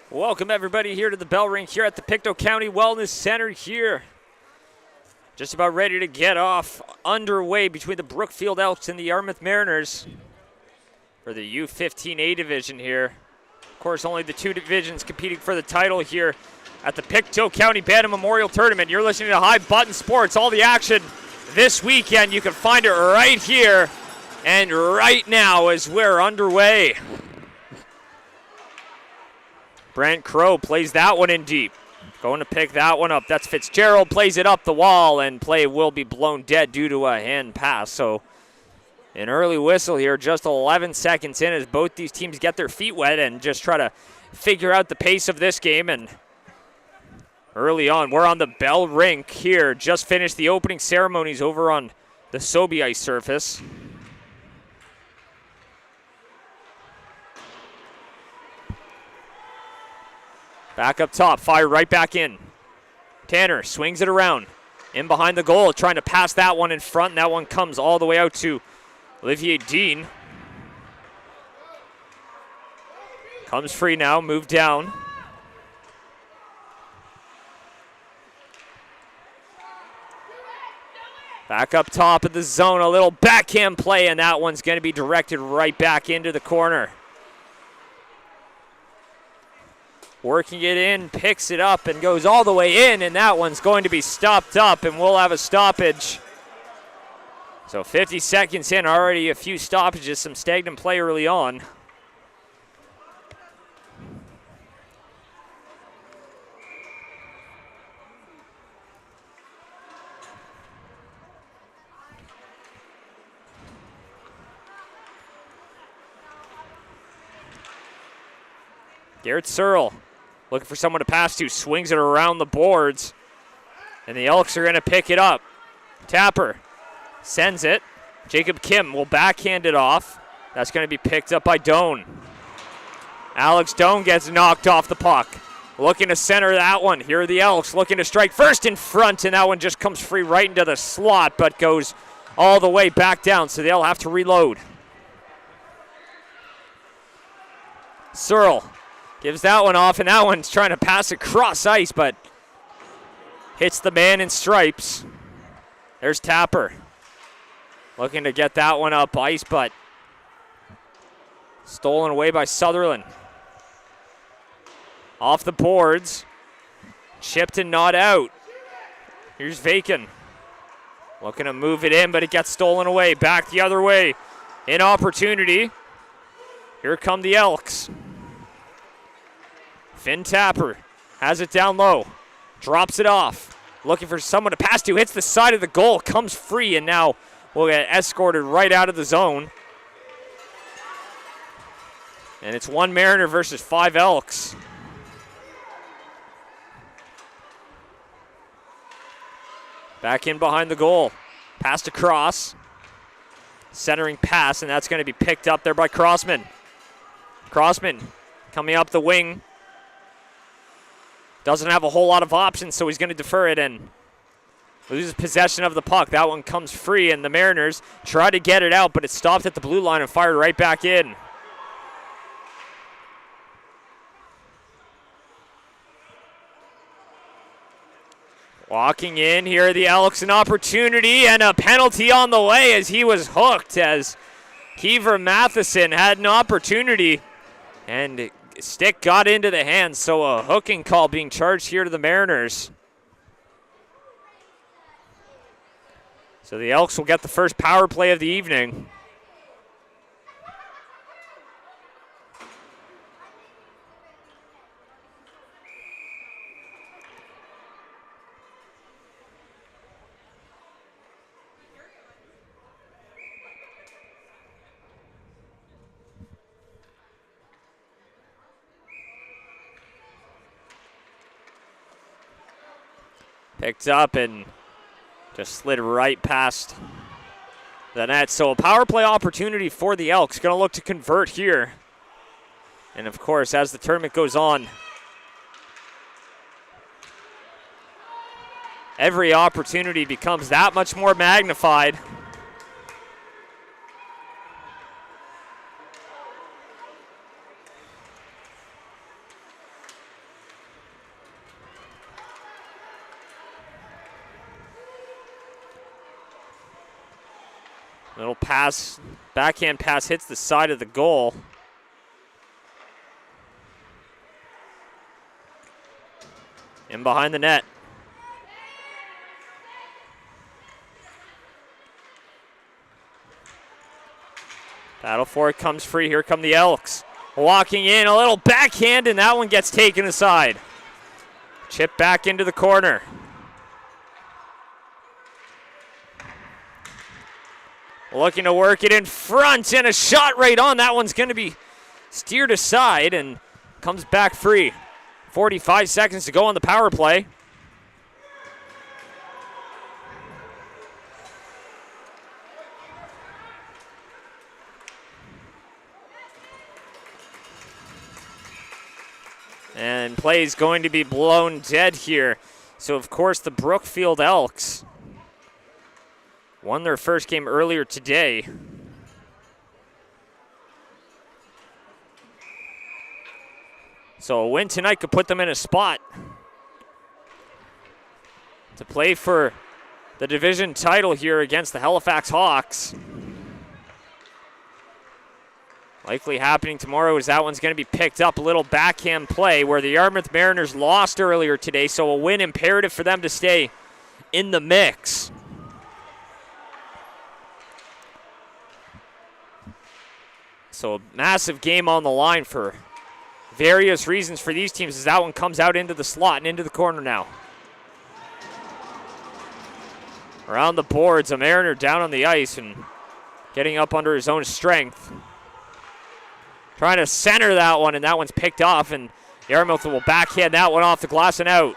Welcome everybody here to the bell ring here at the Pictou County Wellness Center here. Just about ready to get off underway between the Brookfield Elks and the Yarmouth Mariners for the U15A division here. Of course, only the two divisions competing for the title here at the Pictou County Bantam Memorial Tournament. You're listening to High Button Sports. All the action this weekend, you can find it right here and right now as we're underway. Brent Crow plays that one in deep. Going to pick that one up. That's Fitzgerald, plays it up the wall, and play will be blown dead due to a hand pass. So an early whistle here, just 11 seconds in as both these teams get their feet wet and just try to figure out the pace of this game. And early on, we're on the bell rink here. Just finished the opening ceremonies over on the Sobe ice surface. Back up top, fire right back in. Tanner swings it around. In behind the goal, trying to pass that one in front, and that one comes all the way out to Olivier Dean. Comes free now, move down. Back up top of the zone, a little backhand play, and that one's going to be directed right back into the corner. Working it in, picks it up, and goes all the way in, and that one's going to be stopped up, and we'll have a stoppage. So 50 seconds in, already a few stoppages, some stagnant play early on. Garrett Searle looking for someone to pass to, swings it around the boards, and the Elks are going to pick it up. Tapper sends it. Jacob Kim will backhand it off. That's going to be picked up by Doan. Alex Doan gets knocked off the puck. Looking to center that one. Here are the Elks looking to strike first in front, and that one just comes free right into the slot, but goes all the way back down, so they'll have to reload. Searle gives that one off, and that one's trying to pass across ice, but hits the man in stripes. There's Tapper. Looking to get that one up ice, but stolen away by Sutherland. Off the boards. Chipped and not out. Here's Vacan. Looking to move it in, but it gets stolen away. Back the other way. An opportunity. Here come the Elks. Finn Tapper has it down low. Drops it off. Looking for someone to pass to. Hits the side of the goal. Comes free, and now will get escorted right out of the zone. And it's 1 Mariner versus 5 Elks. Back in behind the goal. Passed across. Centering pass, and that's going to be picked up there by Crossman. Crossman coming up the wing. Doesn't have a whole lot of options, so he's going to defer it and loses possession of the puck. That one comes free, and the Mariners try to get it out, but it stopped at the blue line and fired right back in. Walking in, here are the Elks, an opportunity and a penalty on the way as he was hooked, as Kiefer Matheson had an opportunity and stick got into the hands, so a hooking call being charged here to the Mariners. So the Elks will get the first power play of the evening. Picked up and just slid right past the net. So a power play opportunity for the Elks. Going to look to convert here. And of course, as the tournament goes on, every opportunity becomes that much more magnified. Little pass, backhand pass hits the side of the goal. In behind the net. Battle for it comes free. Here come the Elks. Walking in, a little backhand, and that one gets taken aside. Chip back into the corner. Looking to work it in front, and a shot right on. That one's going to be steered aside and comes back free. 45 seconds to go on the power play. And play is going to be blown dead here. So, of course, the Brookfield Elks won their first game earlier today. So a win tonight could put them in a spot to play for the division title here against the Halifax Hawks. Likely happening tomorrow is that one's going to be picked up. A little backhand play where the Yarmouth Mariners lost earlier today, so a win imperative for them to stay in the mix. So a massive game on the line for various reasons for these teams as that one comes out into the slot and into the corner now. Around the boards, a Mariner down on the ice and getting up under his own strength. Trying to center that one, and that one's picked off, and Yarmouth will backhand that one off the glass and out.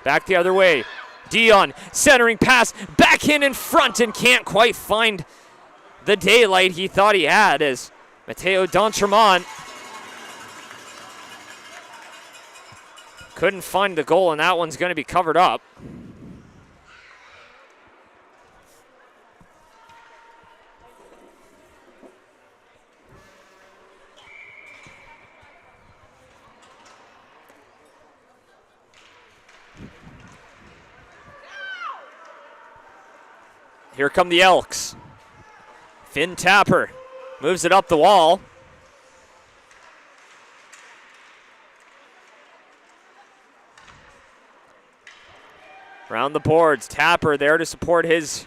Back the other way. Dion centering pass, backhand in front and can't quite find the daylight he thought he had as Mateo D'Entremont couldn't find the goal, and that one's going to be covered up. Here come the Elks. Finn Tapper moves it up the wall. Around the boards, Tapper there to support his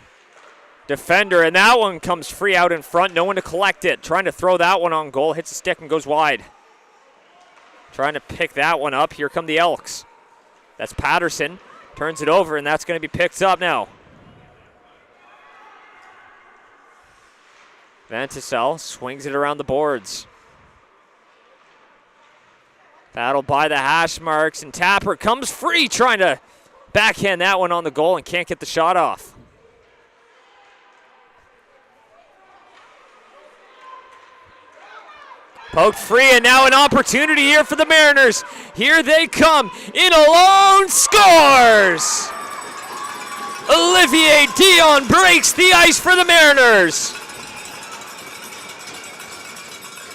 defender, and that one comes free out in front. No one to collect it. Trying to throw that one on goal. Hits the stick and goes wide. Trying to pick that one up. Here come the Elks. That's Patterson. Turns it over, and that's going to be picked up now. Ventisell swings it around the boards. Battle by the hash marks, and Tapper comes free, trying to backhand that one on the goal and can't get the shot off. Poked free, and now an opportunity here for the Mariners. Here they come. In alone, scores! Olivier Dion breaks the ice for the Mariners.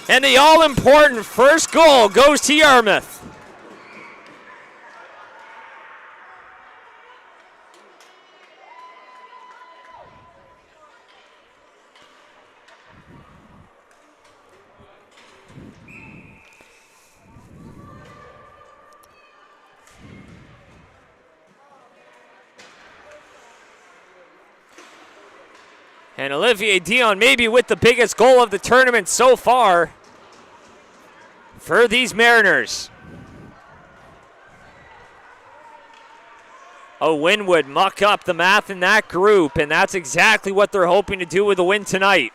And the all-important first goal goes to Yarmouth. And Olivier Dion maybe with the biggest goal of the tournament so far for these Mariners. A win would muck up the math in that group, and that's exactly what they're hoping to do with a win tonight.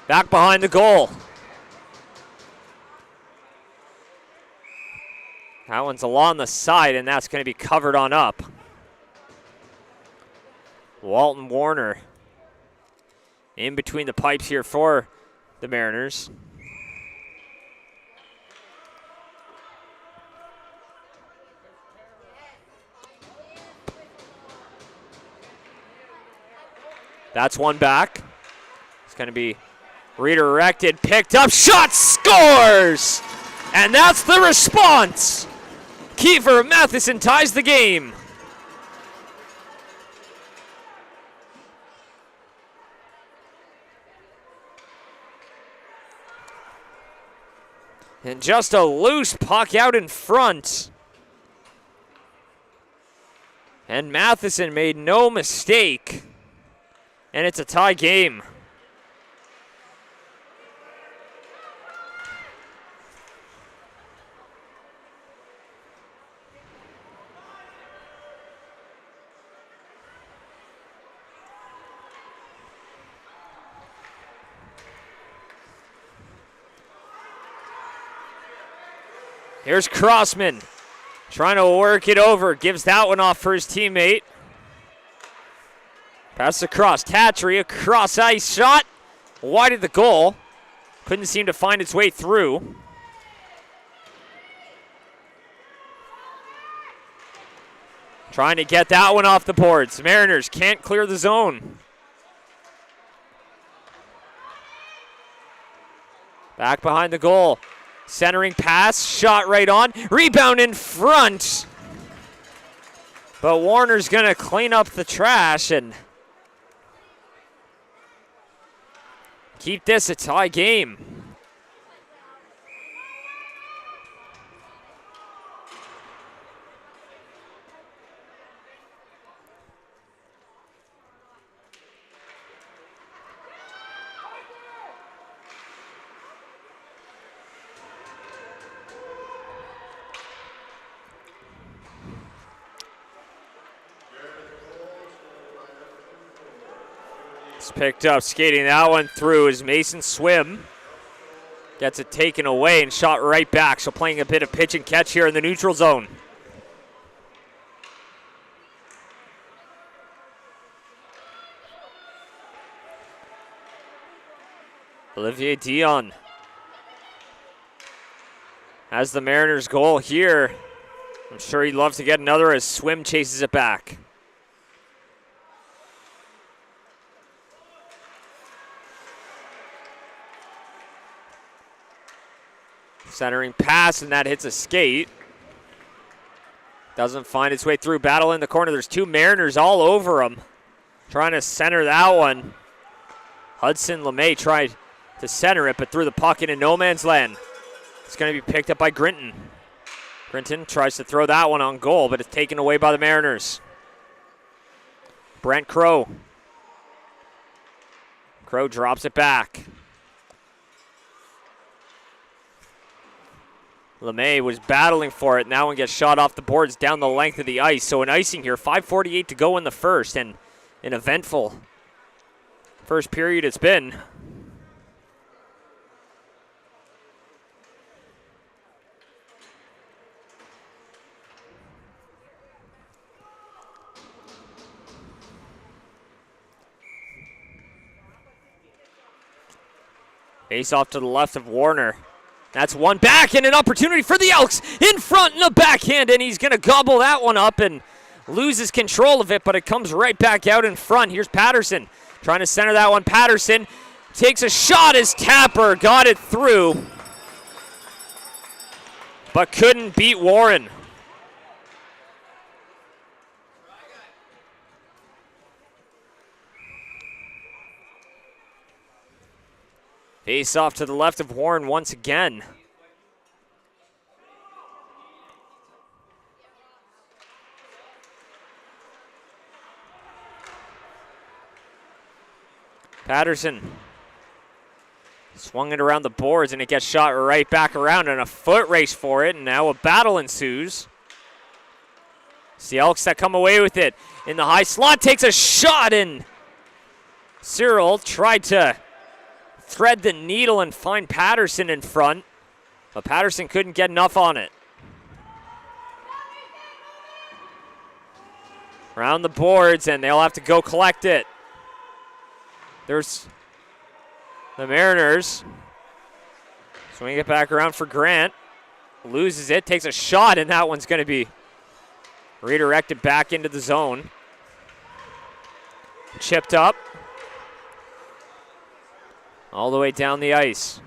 Back behind the goal. That one's along the side, and that's going to be covered on up. Walton Warner in between the pipes here for the Mariners. That's one back. It's going to be redirected, picked up, shot, scores! And that's the response. Kiefer Matheson ties the game. And just a loose puck out in front. And Matheson made no mistake. And it's a tie game. Here's Crossman trying to work it over. Gives that one off for his teammate. Pass across. Tatry, a cross ice shot. Wide of the goal. Couldn't seem to find its way through. Trying to get that one off the boards. Mariners can't clear the zone. Back behind the goal. Centering pass, shot right on. Rebound in front. But Warner's going to clean up the trash and keep this a tie game. Picked up, skating that one through is Mason Swim. Gets it taken away and shot right back. So playing a bit of pitch and catch here in the neutral zone. Olivier Dion has the Mariners goal here. I'm sure he'd love to get another as Swim chases it back. Centering pass, and that hits a skate. Doesn't find its way through. Battle in the corner. There's two Mariners all over him. Trying to center that one. Hudson LeMay tried to center it, but threw the puck into no man's land. It's going to be picked up by Grinton. Grinton tries to throw that one on goal, but it's taken away by the Mariners. Brent Crow. Crow drops it back. LeMay was battling for it. Now one gets shot off the boards down the length of the ice. So an icing here, 5:48 to go in the first, and an eventful first period it's been. Face off to the left of Warner. That's one back and an opportunity for the Elks in front in the backhand, and he's going to gobble that one up and loses control of it, but it comes right back out in front. Here's Patterson trying to center that one. Patterson takes a shot as Tapper got it through, but couldn't beat Warren. Face off to the left of Warren once again. Patterson swung it around the boards, and it gets shot right back around, and a foot race for it, and now a battle ensues. It's the Elks that come away with it. In the high slot, takes a shot, and Cyril tried to thread the needle and find Patterson in front, but Patterson couldn't get enough on it. Around the boards, and they'll have to go collect it. There's the Mariners. Swing it back around for Grant. Loses it, takes a shot, and that one's going to be redirected back into the zone. Chipped up. All the way down the ice.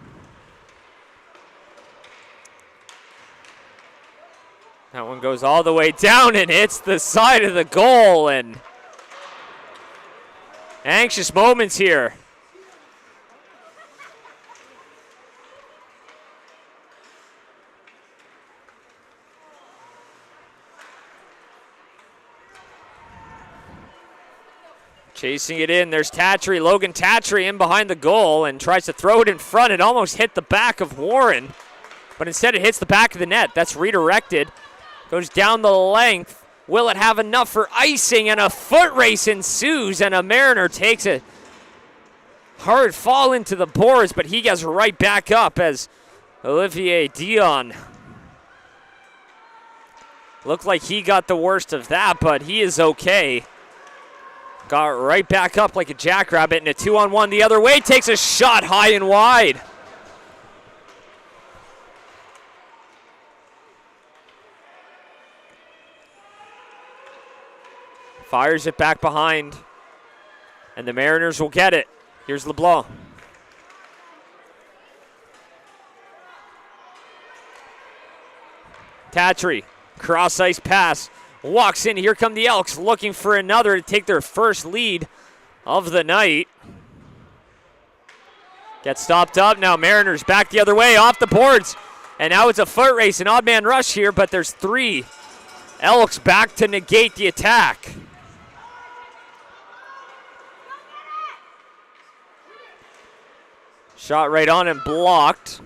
That one goes all the way down and hits the side of the goal, and anxious moments here. Chasing it in, there's Tatry, Logan Tatry in behind the goal and tries to throw it in front. It almost hit the back of Warren, but instead it hits the back of the net. That's redirected, goes down the length. Will it have enough for icing? And a foot race ensues, and a Mariner takes a hard fall into the boards, but he gets right back up as Olivier Dion. Looked like he got the worst of that, but he is okay. Got right back up like a jackrabbit, and a 2-on-1 the other way. Takes a shot high and wide. Fires it back behind, and the Mariners will get it. Here's LeBlanc. Tatry, cross ice pass. Walks in, here come the Elks looking for another to take their first lead of the night. Gets stopped up, now Mariners back the other way, off the boards. And now it's a foot race, an odd man rush here, but there's three Elks back to negate the attack. Shot right on and blocked.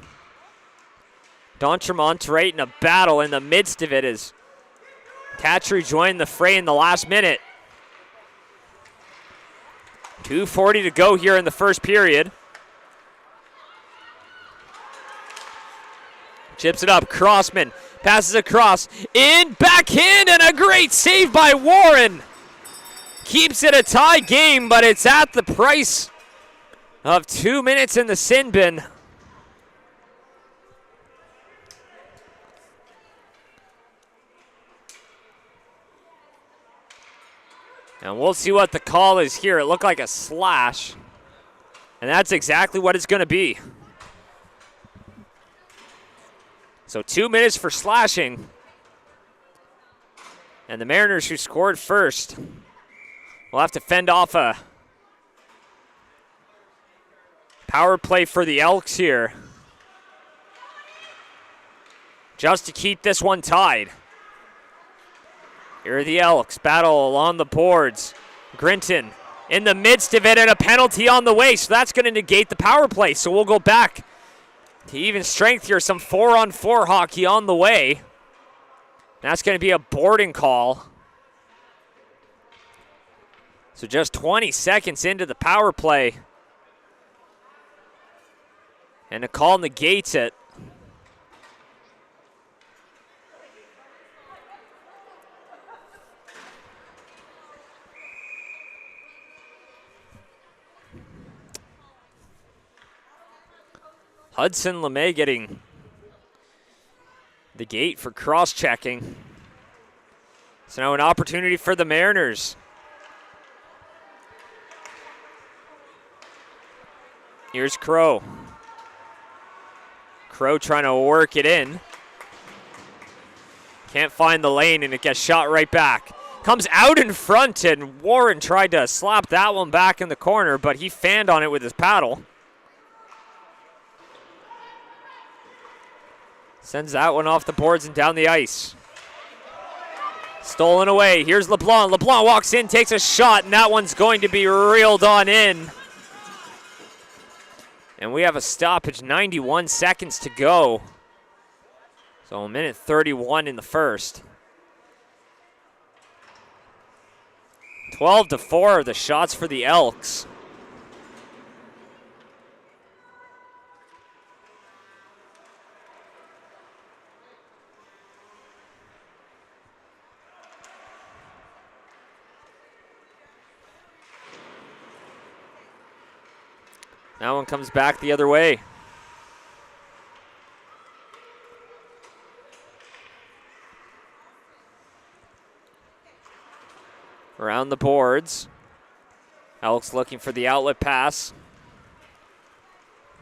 D'Entremont right in a battle in the midst of it as Tatry joined the fray in the last minute. 2:40 to go here in the first period. Chips it up. Crossman passes across. In, backhand, and a great save by Warren. Keeps it a tie game, but it's at the price of 2 minutes in the sin bin. And we'll see what the call is here. It looked like a slash. And that's exactly what it's going to be. So 2 minutes for slashing. And the Mariners, who scored first, will have to fend off a power play for the Elks here, just to keep this one tied. Here are the Elks, battle along the boards. Grinton in the midst of it, and a penalty on the way, so that's going to negate the power play. So we'll go back to even strength here, some 4-on-4 hockey on the way. That's going to be a boarding call. So just 20 seconds into the power play, and the call negates it. Hudson LeMay getting the gate for cross-checking. So now an opportunity for the Mariners. Here's Crow. Crow trying to work it in. Can't find the lane, and it gets shot right back. Comes out in front, and Warren tried to slap that one back in the corner, but he fanned on it with his paddle. Sends that one off the boards and down the ice. Stolen away. Here's LeBlanc. LeBlanc walks in, takes a shot, and that one's going to be reeled on in. And we have a stoppage, 91 seconds to go. So a minute 31 in the first. 12-4 are the shots for the Elks. That one comes back the other way. Around the boards. Elks looking for the outlet pass.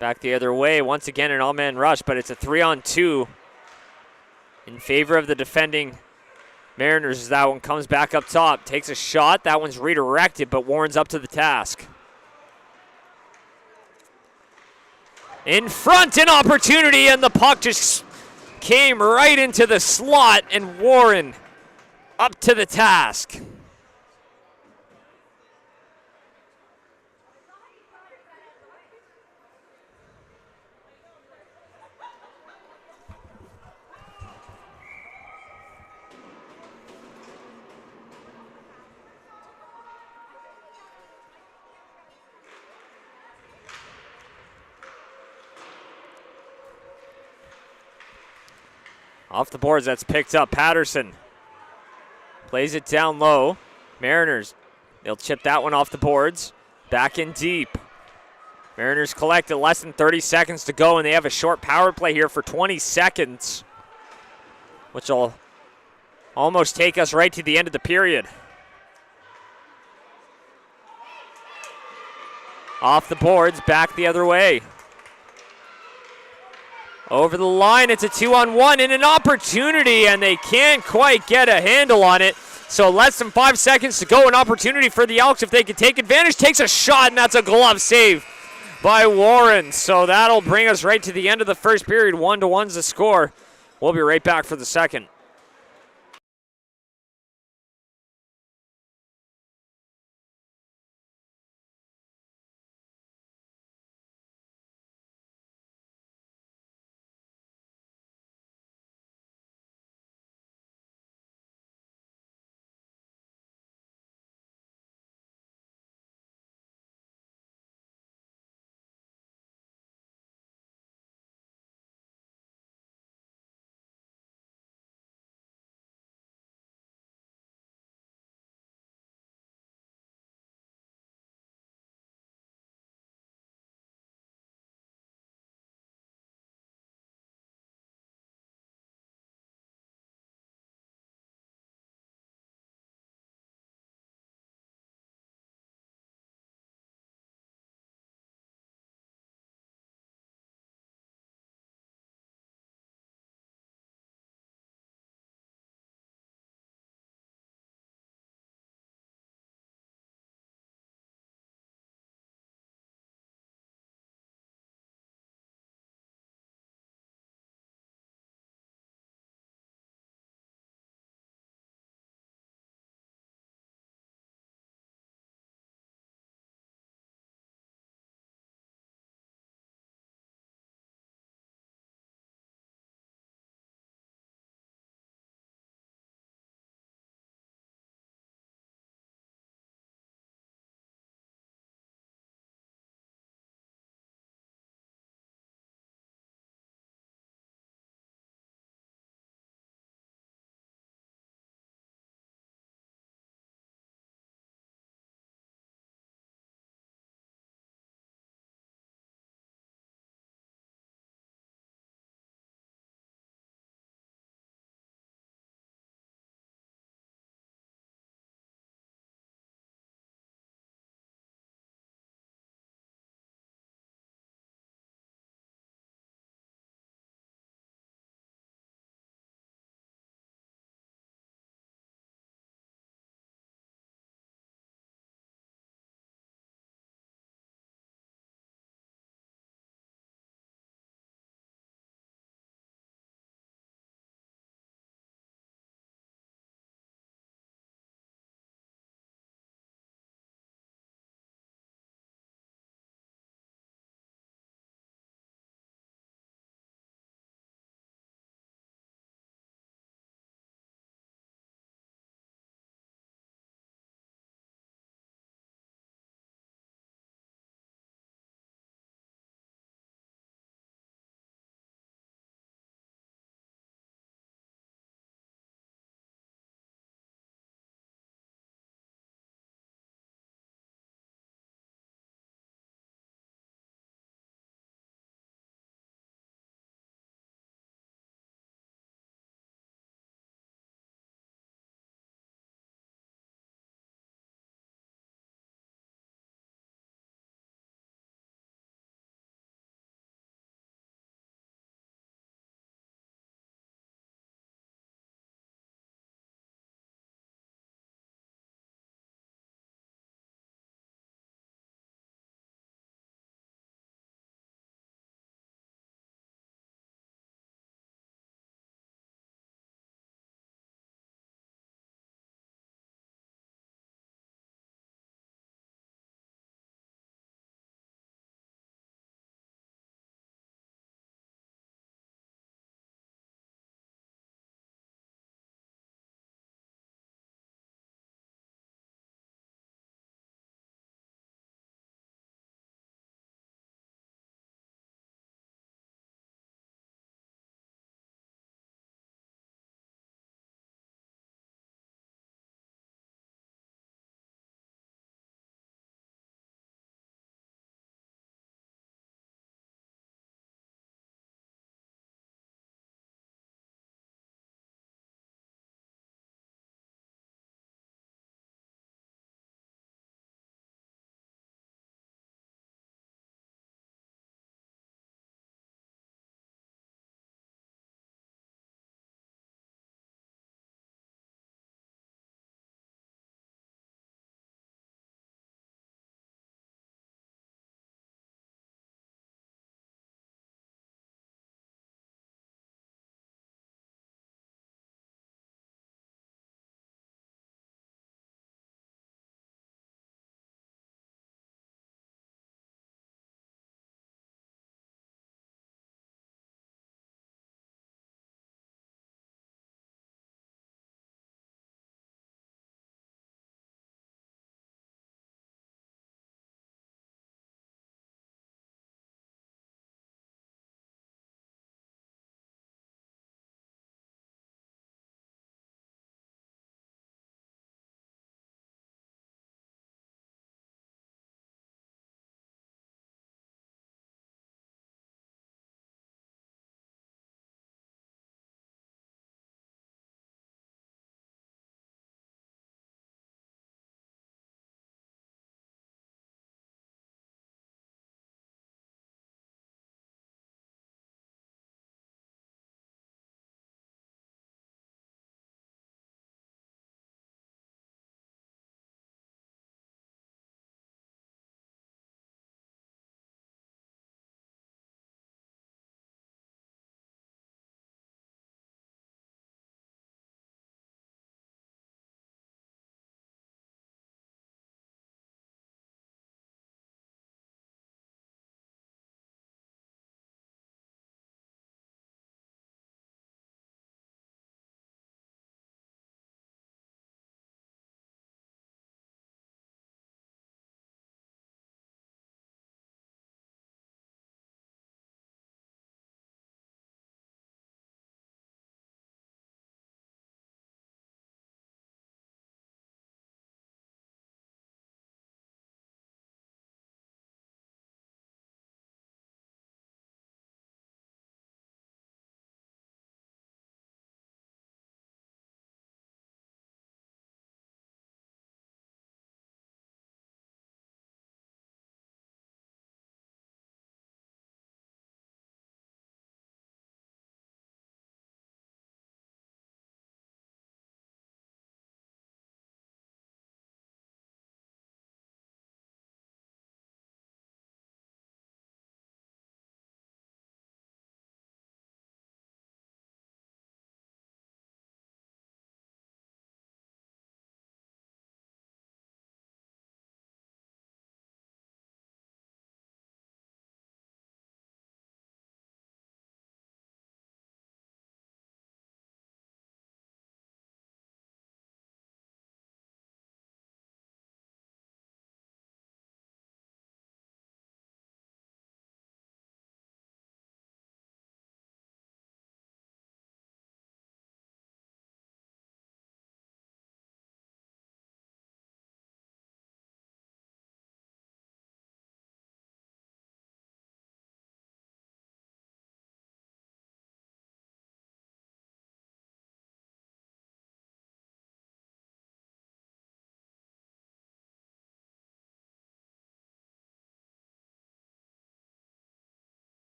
Back the other way. Once again, an all-man rush, but it's a 3-on-2 in favor of the defending Mariners as that one comes back up top. Takes a shot. That one's redirected, but Warren's up to the task. In front, an opportunity, and the puck just came right into the slot, and Warren up to the task. Off the boards, that's picked up. Patterson plays it down low. Mariners, they'll chip that one off the boards. Back in deep. Mariners collect it, less than 30 seconds to go, and they have a short power play here for 20 seconds, which will almost take us right to the end of the period. Off the boards, back the other way. Over the line, it's a 2-on-1 and an opportunity, and they can't quite get a handle on it. So less than 5 seconds to go, an opportunity for the Elks if they can take advantage. Takes a shot, and that's a glove save by Warren. So that'll bring us right to the end of the first period. 1-1's the score. We'll be right back for the second.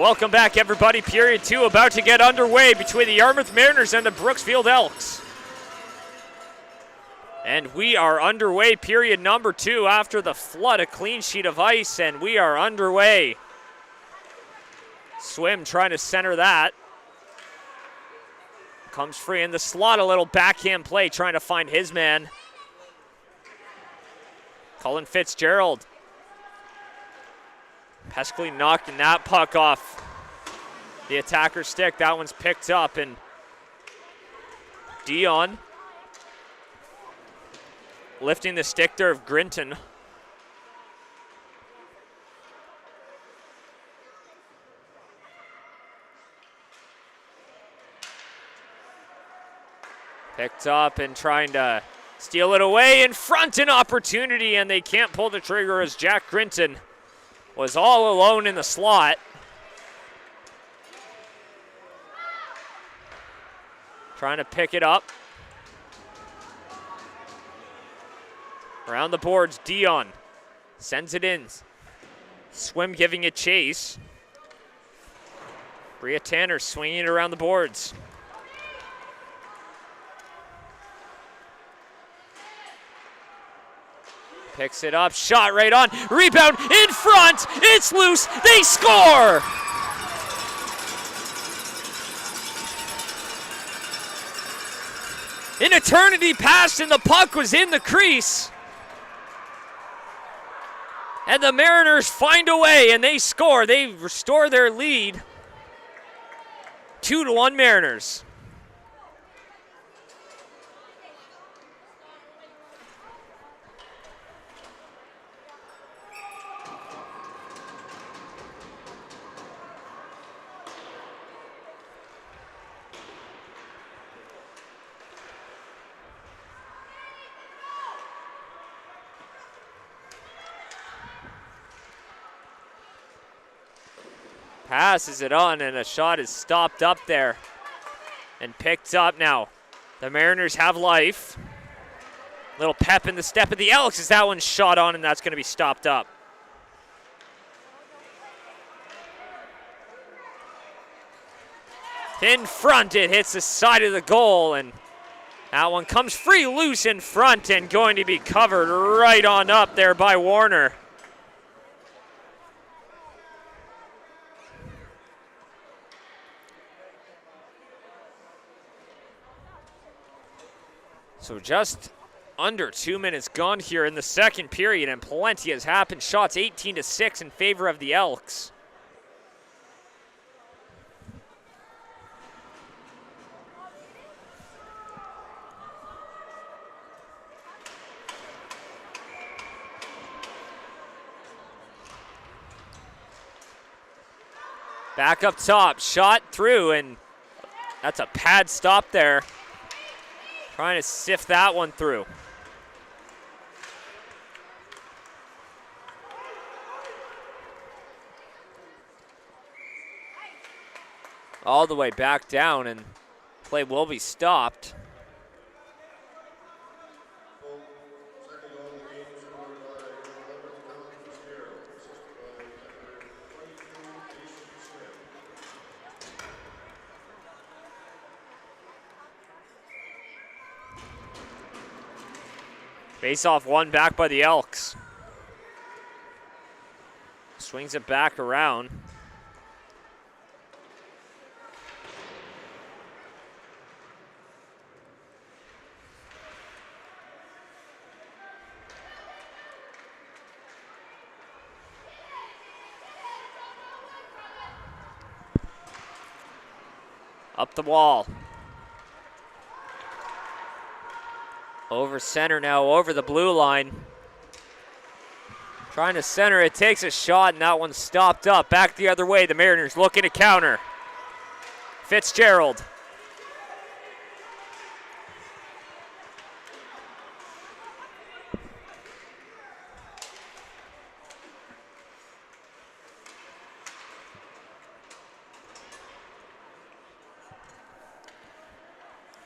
Welcome back, everybody. Period 2 about to get underway between the Yarmouth Mariners and the Brookfield Elks. And we are underway, period number 2, after the flood, a clean sheet of ice, and we are underway. Swim trying to center that. Comes free in the slot, a little backhand play, trying to find his man. Cullen Fitzgerald. Pescally knocking that puck off the attacker's stick. That one's picked up, and Dion lifting the stick there of Grinton. Picked up and trying to steal it away. In front, an opportunity, and they can't pull the trigger as Jack Grinton was all alone in the slot. Trying to pick it up. Around the boards, Dion sends it in. Swim giving it chase. Bria Tanner swinging it around the boards. Picks it up, shot right on, rebound in front, it's loose, they score! An eternity passed and the puck was in the crease. And the Mariners find a way and they score. They restore their lead. 2-1 Mariners. Passes it on, and a shot is stopped up there and picked up now. The Mariners have life. Little pep in the step of the Elks as that one's shot on, and that's going to be stopped up. In front, it hits the side of the goal, and that one comes free loose in front and going to be covered right on up there by Warner. So just under 2 minutes gone here in the second period, and plenty has happened. Shots 18-6 in favor of the Elks. Back up top, shot through, and that's a pad stop there. Trying to sift that one through. All the way back down, and play will be stopped. Face-off won back by the Elks. Swings it back around. Up the wall. Over center now, over the blue line. Trying to center it, takes a shot, and that one's stopped up. Back the other way, the Mariners looking to counter. Fitzgerald.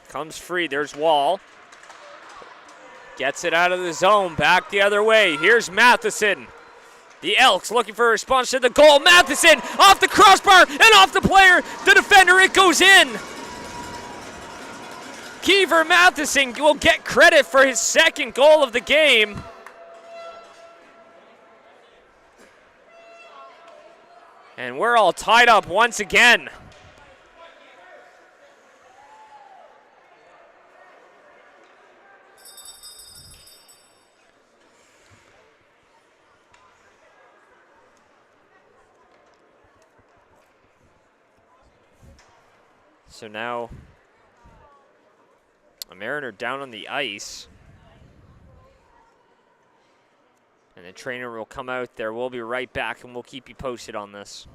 Comes free, there's Wall. Gets it out of the zone, back the other way. Here's Matheson. The Elks looking for a response to the goal. Matheson off the crossbar and off the player. The defender, it goes in. Kiefer Matheson will get credit for his second goal of the game. And we're all tied up once again. So now a Mariner down on the ice. And the trainer will come out there. We'll be right back and we'll keep you posted on this.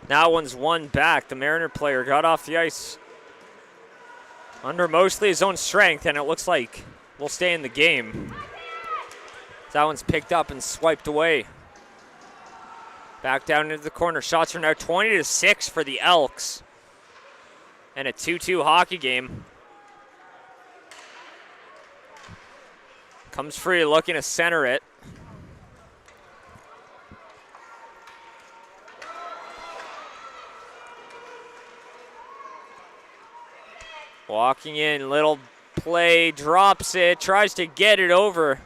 That one's won back. The Mariner player got off the ice under mostly his own strength, and it looks like we'll stay in the game. That one's picked up and swiped away. Back down into the corner. Shots are now 20-6 for the Elks. And a 2-2 hockey game. Comes free, looking to center it. Walking in, little play, drops it, tries to get it over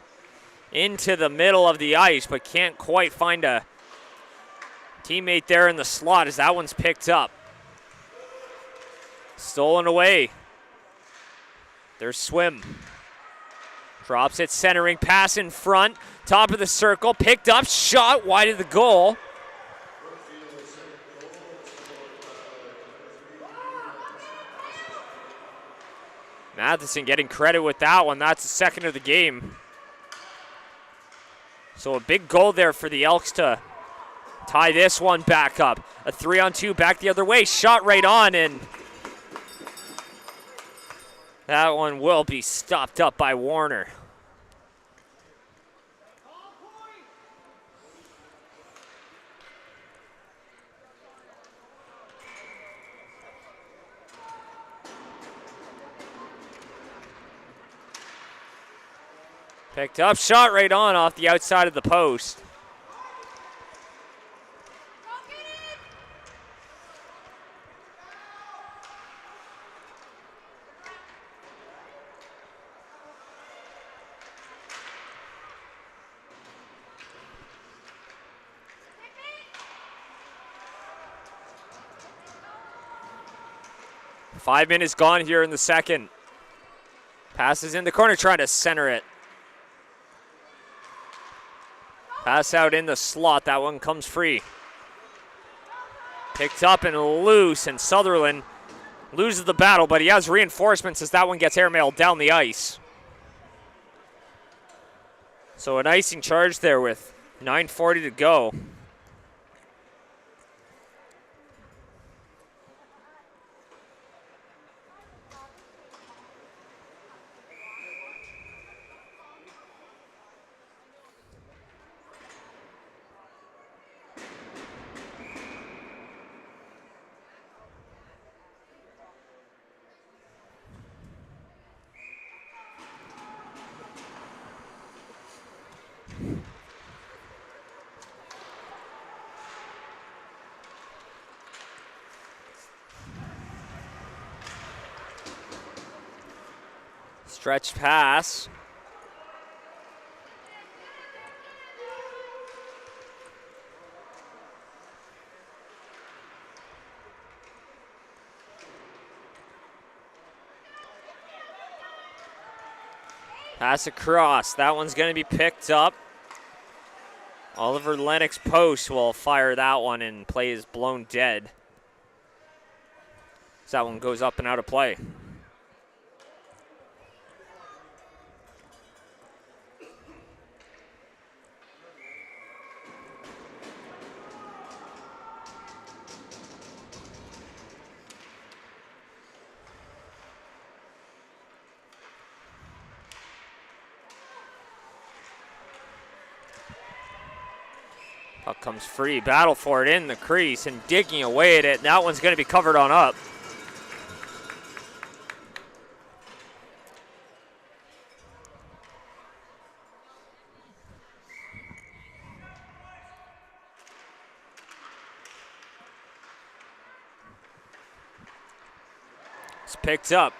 into the middle of the ice, but can't quite find a teammate there in the slot as that one's picked up. Stolen away. There's Swim. Drops it, centering, pass in front, top of the circle, picked up, shot wide of the goal. Matheson getting credit with that one. That's the second of the game. So a big goal there for the Elks to tie this one back up. A 3-on-2 back the other way. Shot right on, and that one will be stopped up by Warner. Picked up, shot right on off the outside of the post. Five minutes gone here in the second. Passes in the corner, trying to center it. Pass out in the slot. That one comes free. Picked up and loose, and Sutherland loses the battle, but he has reinforcements as that one gets airmailed down the ice. So an icing charge there with 9:40 to go. Stretched pass. Pass across. That one's going to be picked up. Oliver Lennox Post will fire that one and play is blown dead. So that one goes up and out of play. Puck comes free, battle for it in the crease and digging away at it. And that one's going to be covered on up. It's picked up.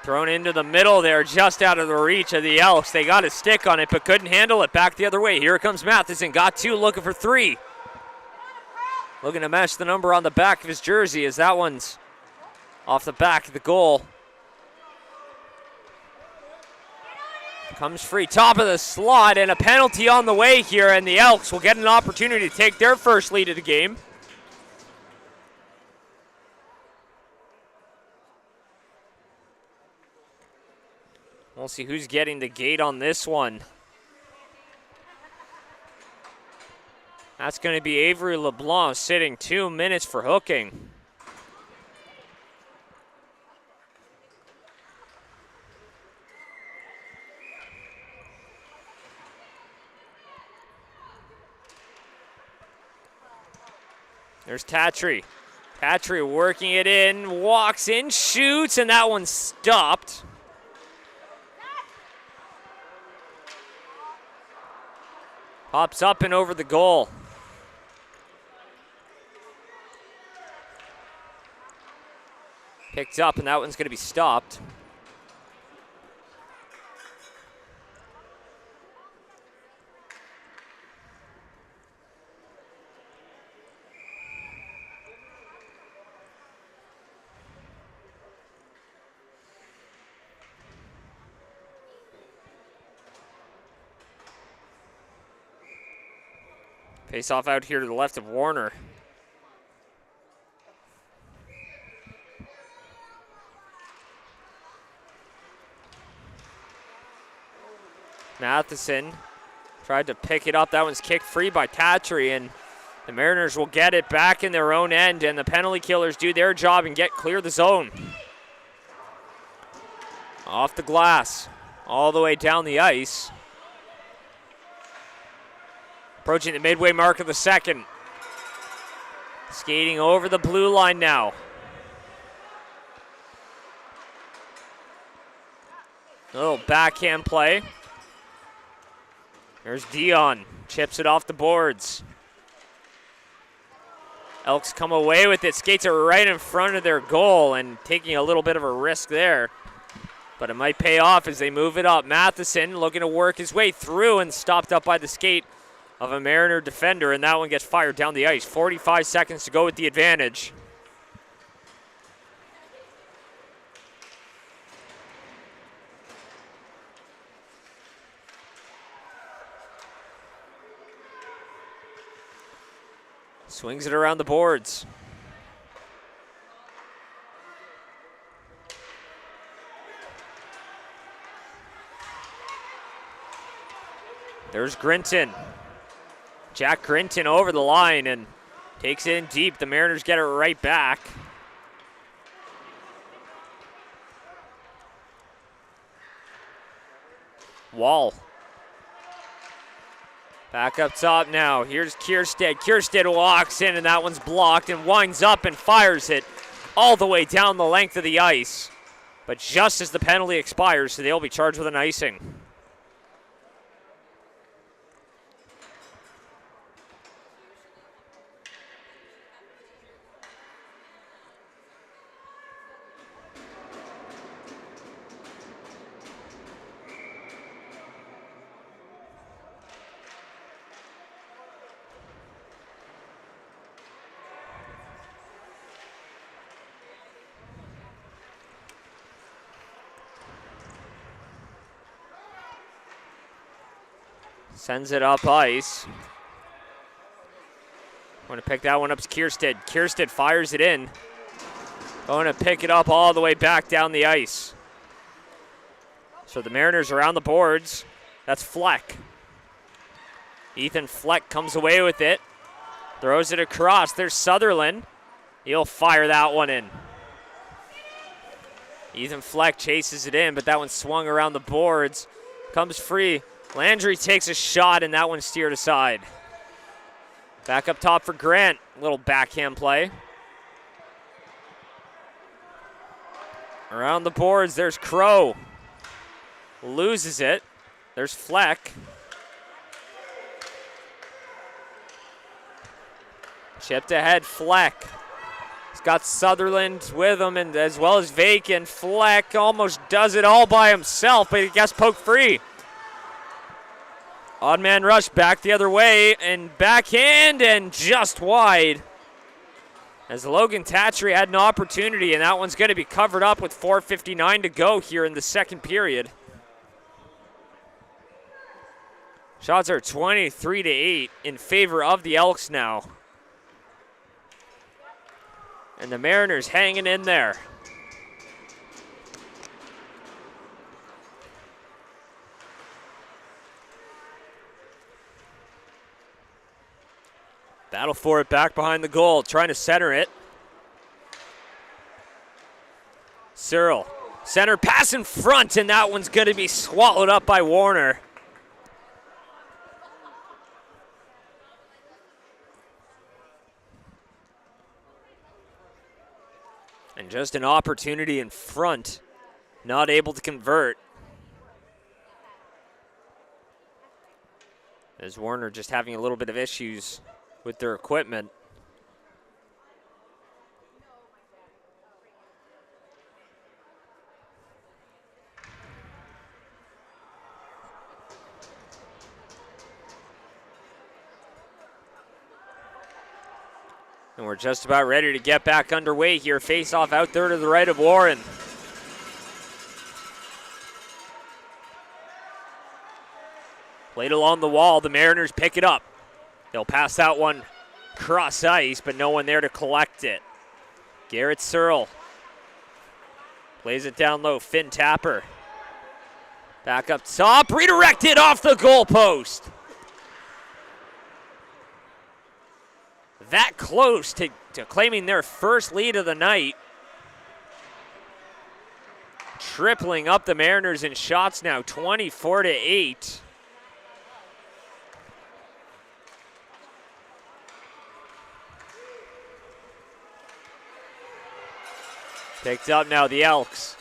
Thrown into the middle there, just out of the reach of the Elks. They got a stick on it, but couldn't handle it. Back the other way. Here comes Matheson. Got two, looking for three. Looking to match the number on the back of his jersey as that one's off the back of the goal. Comes free, top of the slot, and a penalty on the way here, and the Elks will get an opportunity to take their first lead of the game. We'll see who's getting the gate on this one. That's going to be Avery LeBlanc sitting 2 minutes for hooking. There's Tatry. Tatry working it in, walks in, shoots, and that one's stopped. Pops up and over the goal. Picked up, and that one's going to be stopped. Face off out here to the left of Warner. Matheson tried to pick it up. That one's kicked free by Tatry, and the Mariners will get it back in their own end, and the penalty killers do their job and clear the zone. Off the glass, all the way down the ice. Approaching the midway mark of the second. Skating over the blue line now. A little backhand play. There's Dion, chips it off the boards. Elks come away with it, skates it right in front of their goal and taking a little bit of a risk there. But it might pay off as they move it up. Matheson looking to work his way through and stopped up by the skate of a Mariner defender, and that one gets fired down the ice. 45 seconds to go with the advantage. Swings it around the boards. There's Grinton. Jack Grinton over the line and takes it in deep. The Mariners get it right back. Wall. Back up top now. Here's Kierstead. Kierstead walks in, and that one's blocked and winds up and fires it all the way down the length of the ice. But just as the penalty expires, so they'll be charged with an icing. Sends it up ice. Going to pick that one up to Kiersted. Kiersted fires it in. Going to pick it up all the way back down the ice. So the Mariners around the boards. That's Fleck. Ethan Fleck comes away with it. Throws it across. There's Sutherland. He'll fire that one in. Ethan Fleck chases it in, but that one swung around the boards. Comes free. Landry takes a shot, and that one steered aside. Back up top for Grant. Little backhand play. Around the boards, there's Crow. Loses it. There's Fleck. Chipped ahead, Fleck. He's got Sutherland with him, and as well as Vacan. Fleck almost does it all by himself, but he gets poked free. Odd man rush back the other way, and backhand, and just wide. As Logan Tatry had an opportunity, and that one's going to be covered up with 4:59 to go here in the second period. Shots are 23-8 in favor of the Elks now. And the Mariners hanging in there. Battle for it back behind the goal, trying to center it. Searle, center pass in front, and that one's going to be swallowed up by Warner. And just an opportunity in front, not able to convert. As Warner just having a little bit of issues with their equipment. And we're just about ready to get back underway here. Face-off out there to the right of Warren. Played along the wall. The Mariners pick it up. They'll pass that one cross ice, but no one there to collect it. Garrett Searle plays it down low. Finn Tapper. Back up top. Redirected off the goalpost. That close to claiming their first lead of the night. Tripling up the Mariners in shots now, 24-8. Picked up now, the Elks.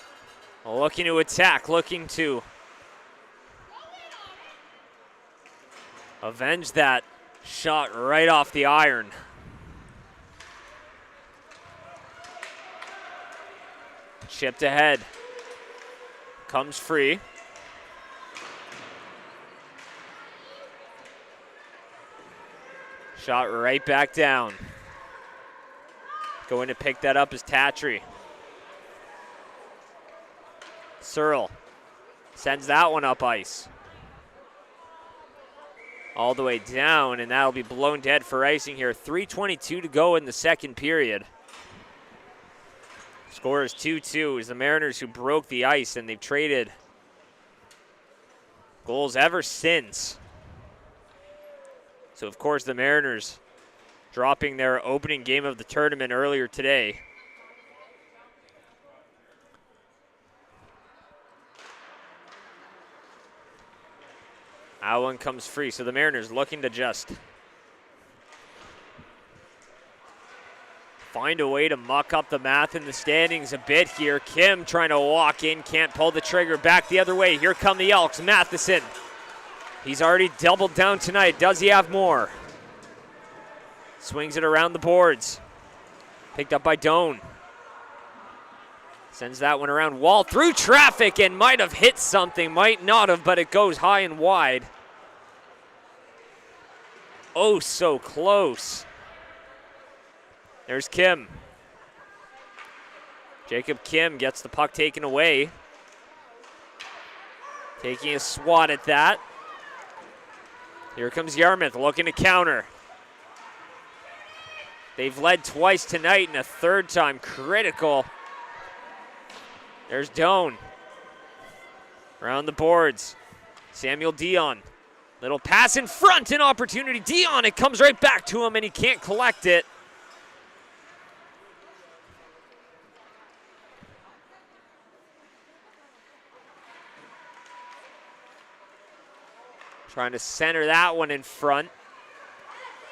Looking to attack, looking to avenge that shot right off the iron. Chipped ahead. Comes free. Shot right back down. Going to pick that up is Tatry. Searle sends that one up ice. All the way down, and that'll be blown dead for icing here. 3:22 to go in the second period. Score is 2-2 as the Mariners who broke the ice, and they've traded goals ever since. So, of course, the Mariners dropping their opening game of the tournament earlier today. That one comes free, so the Mariners looking to just find a way to muck up the math in the standings a bit here. Kim trying to walk in, can't pull the trigger. Back the other way. Here come the Elks. Matheson. He's already doubled down tonight. Does he have more? Swings it around the boards. Picked up by Doan. Sends that one around wall through traffic and might have hit something. Might not have, but it goes high and wide. Oh, so close. There's Kim. Jacob Kim gets the puck taken away. Taking a swat at that. Here comes Yarmouth looking to counter. They've led twice tonight and a third time critical. There's Doan. Around the boards. Samuel Dion. Little pass in front, an opportunity. Dion, it comes right back to him and he can't collect it. Trying to center that one in front.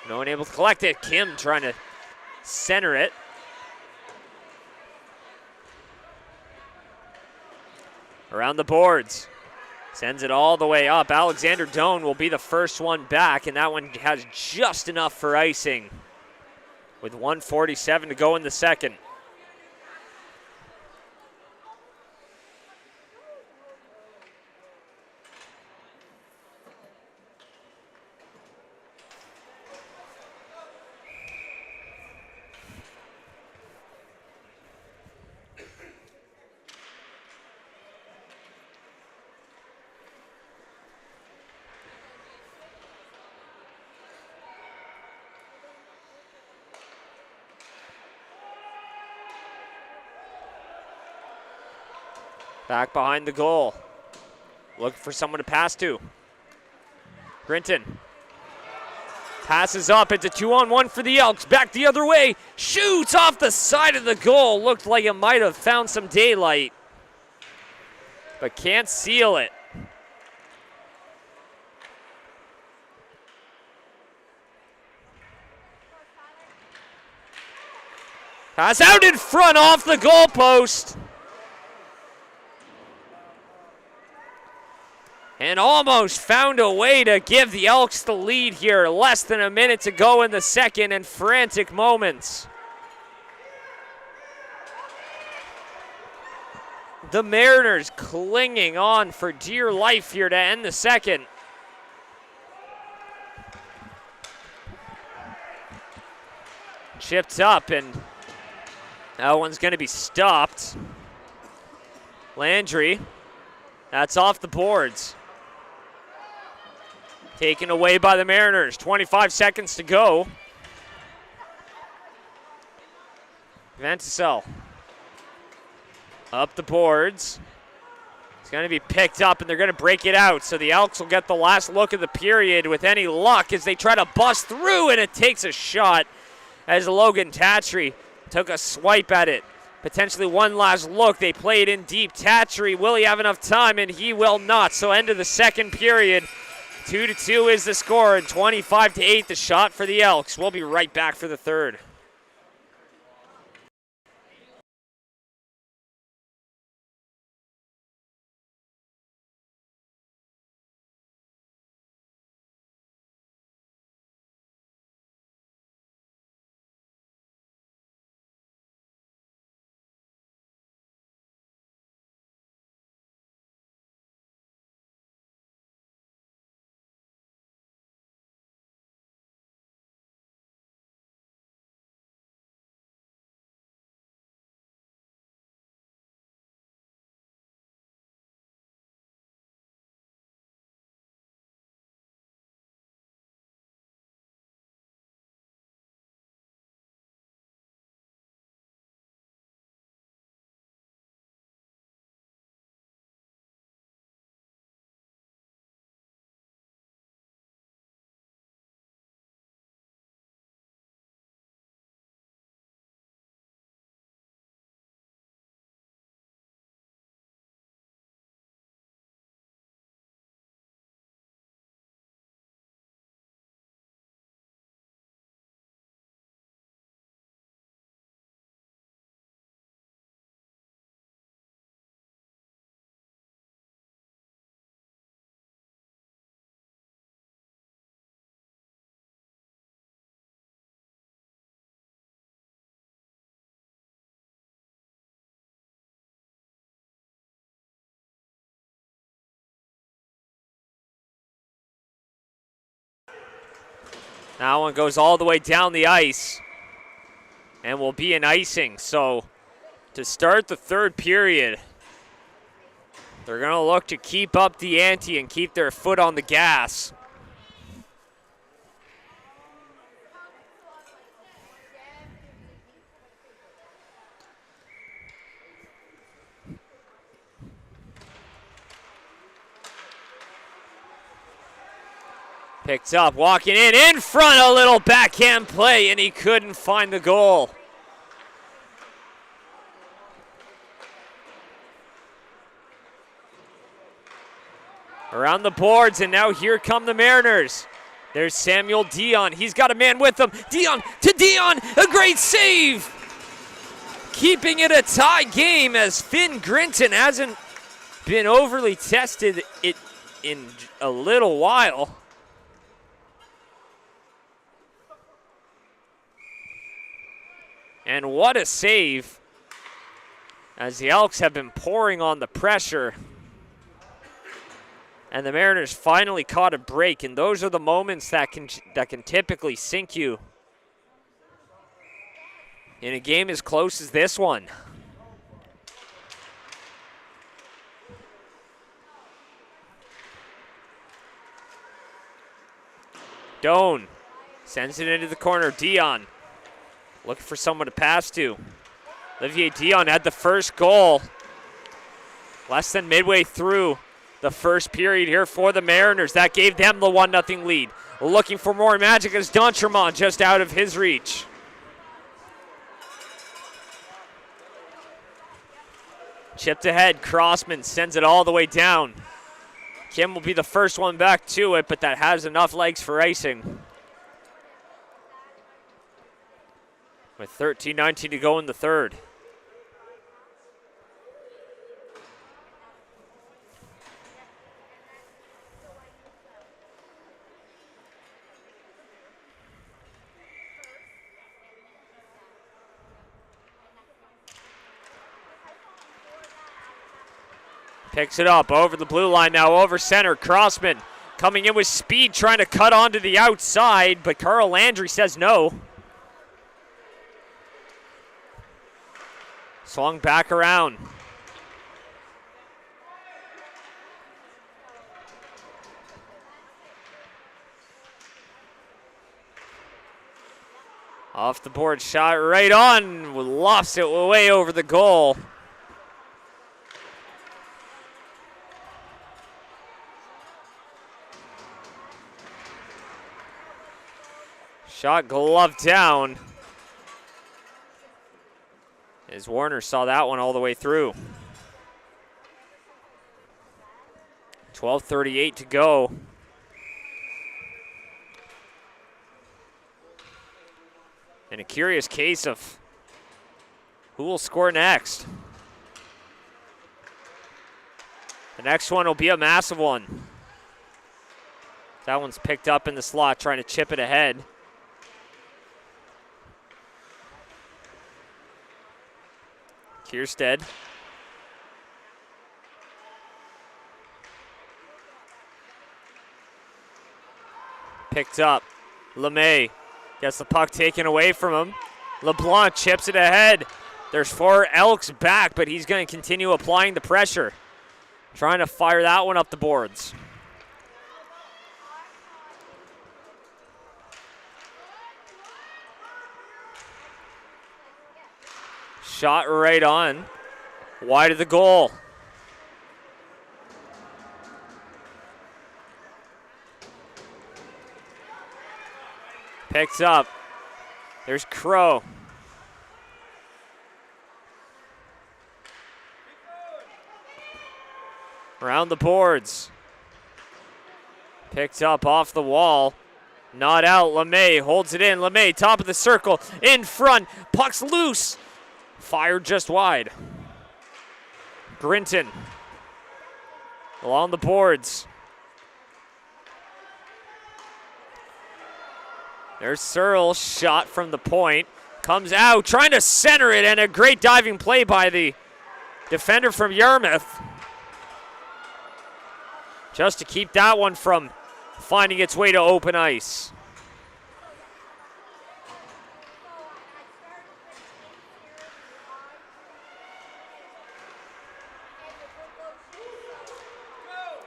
No one able to collect it. Kim trying to center it. Around the boards. Sends it all the way up. Alexander Doan will be the first one back, and that one has just enough for icing with 1:47 to go in the second. Back behind the goal. Looking for someone to pass to. Grinton. Passes up. It's a 2-on-1 for the Elks. Back the other way. Shoots off the side of the goal. Looked like it might have found some daylight, but can't seal it. Pass out in front off the goalpost. And almost found a way to give the Elks the lead here. Less than a minute to go in the second and frantic moments. The Mariners clinging on for dear life here to end the second. Chipped up, and that one's going to be stopped. Landry, that's off the boards. Taken away by the Mariners. 25 seconds to go. Ventisell up the boards. It's going to be picked up, and they're going to break it out. So the Elks will get the last look of the period with any luck as they try to bust through, and it takes a shot as Logan Tatry took a swipe at it. Potentially one last look. They play it in deep. Tatry, will he have enough time? And he will not. So end of the second period. 2-2 is the score, and 25-8 the shot for the Elks. We'll be right back for the third. That one goes all the way down the ice and will be an icing. So to start the third period, they're going to look to keep up the ante and keep their foot on the gas. Picked up, walking in front, a little backhand play, and he couldn't find the goal. Around the boards, and now here come the Mariners. There's Samuel Dion. He's got a man with him. Dion to Dion, a great save. Keeping it a tie game as Finn Grinton hasn't been overly tested in a little while. And what a save, as the Elks have been pouring on the pressure. And the Mariners finally caught a break, and those are the moments that can typically sink you in a game as close as this one. Doan sends it into the corner. Dion looking for someone to pass to. Olivier Dion had the first goal less than midway through the first period here for the Mariners. That gave them the 1-0 lead. Looking for more magic as D'Entremont just out of his reach. Chipped ahead, Crossman sends it all the way down. Kim will be the first one back to it, but that has enough legs for icing. With 13:19 to go in the third. Picks it up over the blue line now, over center. Crossman coming in with speed, trying to cut onto the outside, but Carl Landry says no. Swung back around. Off the board, shot right on, lofts it way over the goal. Shot gloved down, as Warner saw that one all the way through. 12:38 to go. And a curious case of who will score next. The next one will be a massive one. That one's picked up in the slot, trying to chip it ahead. Kierstead. Picked up. LeMay gets the puck taken away from him. LeBlanc chips it ahead. There's 4 Elks back, but he's going to continue applying the pressure. Trying to fire that one up the boards. Shot right on, wide of the goal. Picked up. There's Crow. Around the boards. Picked up off the wall. Not out. LeMay holds it in. LeMay, top of the circle, in front. Puck's loose. Fired just wide. Grinton along the boards. There's Searle, shot from the point. Comes out, trying to center it, and a great diving play by the defender from Yarmouth. Just to keep that one from finding its way to open ice.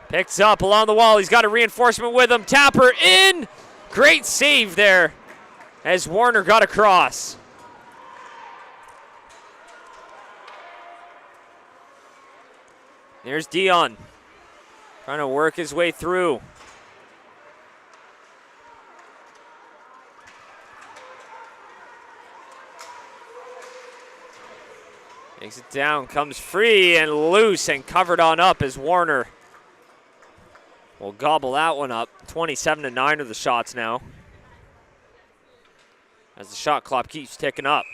Picks up along the wall. He's got a reinforcement with him. Tapper in. Great save there as Warner got across. There's Dion trying to work his way through. Takes it down, comes free and loose and covered on up as Warner will gobble that one up. 27-9 are the shots now, as the shot clock keeps ticking up.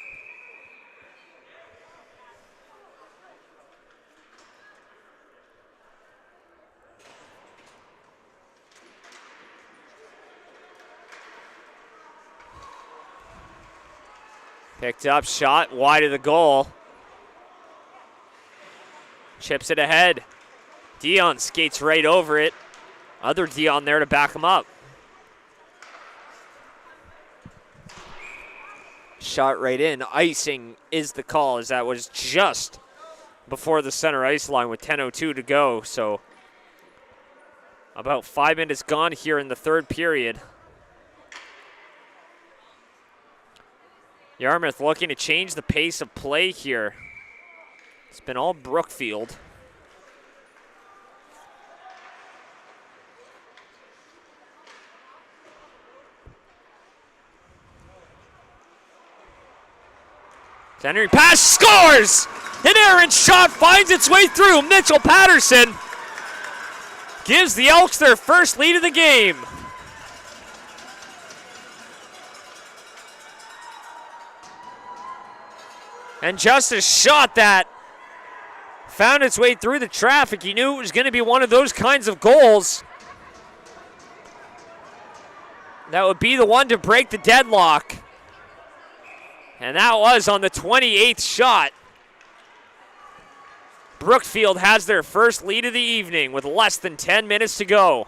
Picked up, shot wide of the goal. Chips it ahead. Dion skates right over it. Other Dion there to back him up. Shot right in. Icing is the call, as that was just before the center ice line with 10:02 to go. So about 5 minutes gone here in the third period. Yarmouth looking to change the pace of play here. It's been all Brookfield. Henry pass, scores! An errant shot finds its way through. Mitchell Patterson gives the Elks their first lead of the game. And just a shot that found its way through the traffic. He knew it was going to be one of those kinds of goals. That would be the one to break the deadlock. And that was on the 28th shot. Brookfield has their first lead of the evening with less than 10 minutes to go.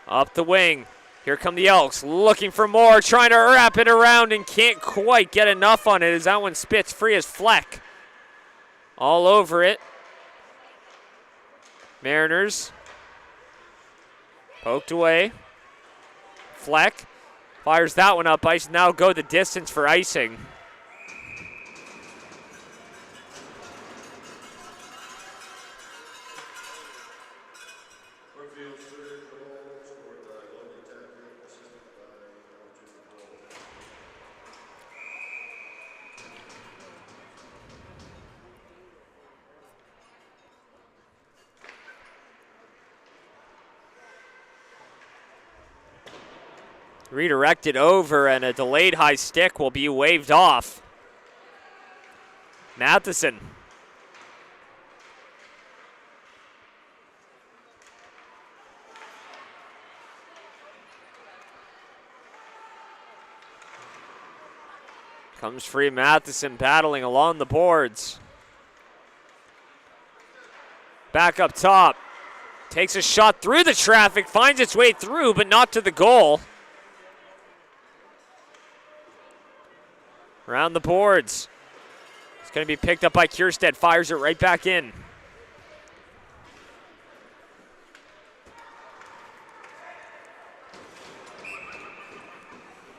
Up the wing. Here come the Elks, looking for more, trying to wrap it around and can't quite get enough on it as that one spits free as Fleck. All over it. Mariners. Poked away. Fleck fires that one up ice. Now go the distance for icing. Redirected over, and a delayed high stick will be waved off. Matheson. Comes free, Matheson battling along the boards. Back up top. Takes a shot through the traffic, finds its way through, but not to the goal. Around the boards. It's going to be picked up by Kierstead. Fires it right back in.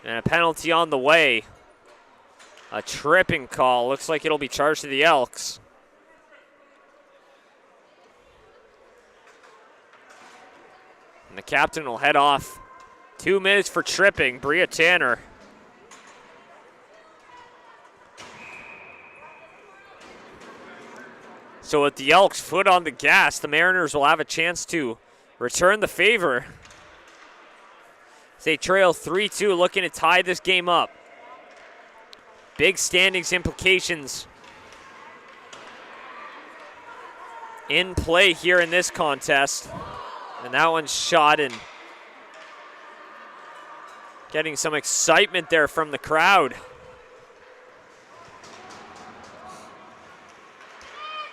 And a penalty on the way. A tripping call. Looks like it'll be charged to the Elks. And the captain will head off. 2 minutes for tripping. Bria Tanner. So with the Elks' foot on the gas, the Mariners will have a chance to return the favor. They trail 3-2, looking to tie this game up. Big standings implications in play here in this contest. And that one's shot and getting some excitement there from the crowd.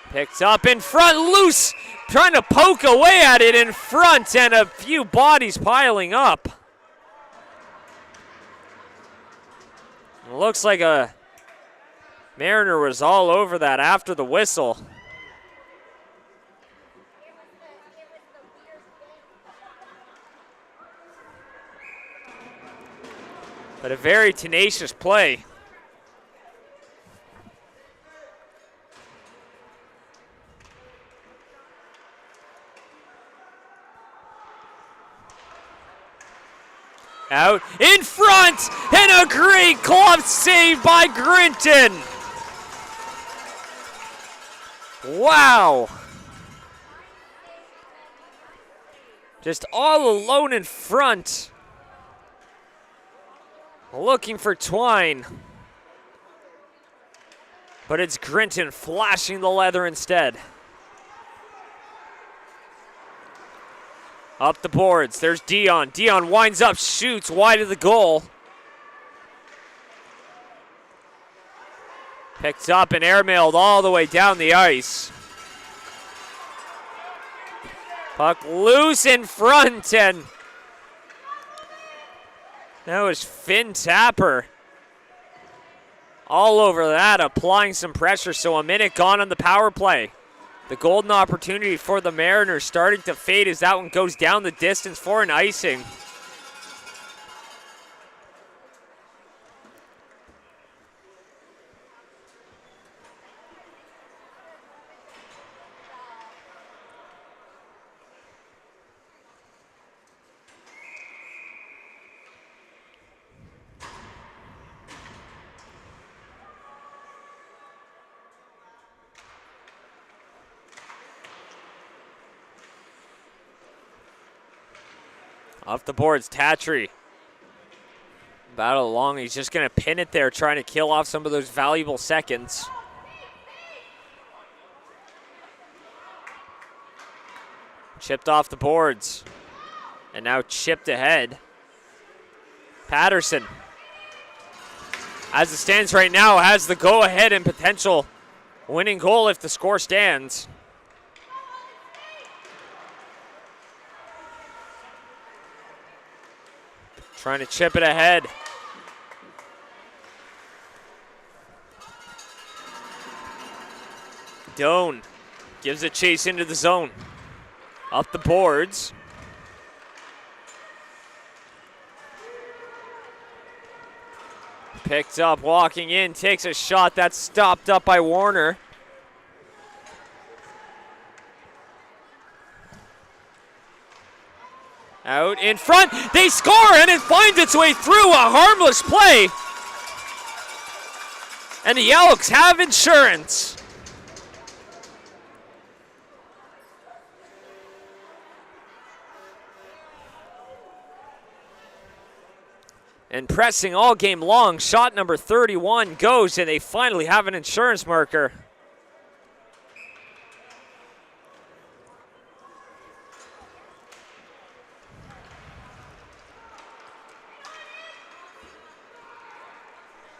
Picked up in front, loose, trying to poke away at it in front, and a few bodies piling up. It looks like a Mariner was all over that after the whistle. But a very tenacious play. Out in front, and a great glove save by Grinton. Wow. Just all alone in front. Looking for Twine. But it's Grinton flashing the leather instead. Up the boards, there's Dion. Dion winds up, shoots wide of the goal. Picked up and airmailed all the way down the ice. Puck loose in front, and that was Finn Tapper all over that, applying some pressure. So a minute gone on the power play. The golden opportunity for the Mariners starting to fade as that one goes down the distance for an icing. Off the boards, Tatry. Battle along, he's just going to pin it there, trying to kill off some of those valuable seconds. Chipped off the boards. And now chipped ahead. Patterson, as it stands right now, has the go-ahead and potential winning goal if the score stands. Trying to chip it ahead. Doan gives a chase into the zone. Up the boards. Picked up, walking in, takes a shot that's stopped up by Warner. Out in front, they score, and it finds its way through, a harmless play. And the Elks have insurance. And pressing all game long, shot number 31 goes, and they finally have an insurance marker.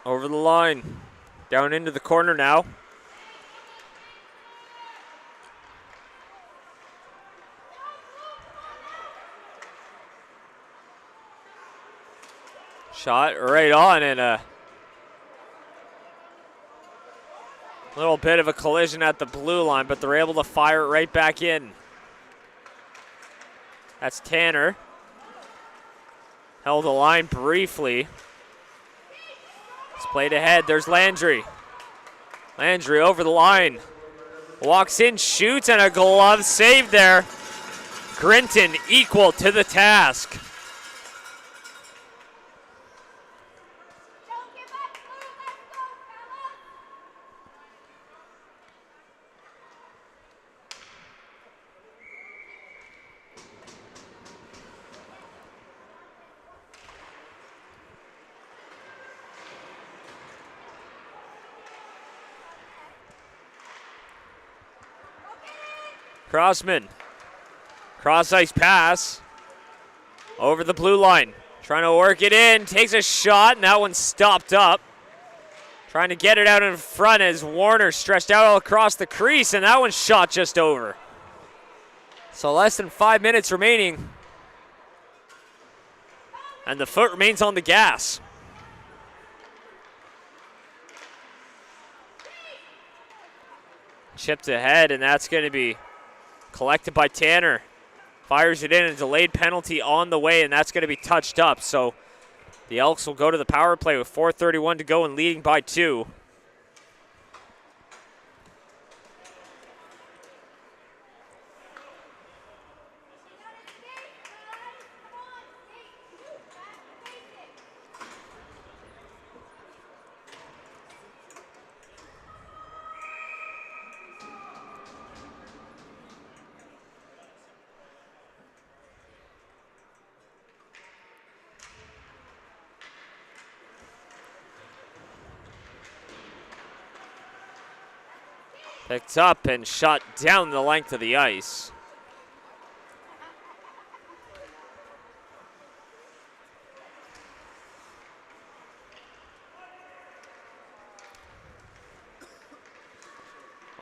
Over the line, down into the corner now. Shot right on, and a little bit of a collision at the blue line, but they're able to fire it right back in. That's Tanner. Held the line briefly. It's played ahead. There's Landry. Landry over the line. Walks in, shoots, and a glove save there. Grinton equal to the task. Crossman, cross-ice pass, over the blue line. Trying to work it in, takes a shot, and that one's stopped up. Trying to get it out in front as Warner stretched out all across the crease, and that one's shot just over. So less than 5 minutes remaining. And the foot remains on the gas. Chipped ahead, and that's going to be collected by Tanner. Fires it in, a delayed penalty on the way, and that's going to be touched up. So the Elks will go to the power play with 4:31 to go and leading by 2. Picked up and shot down the length of the ice.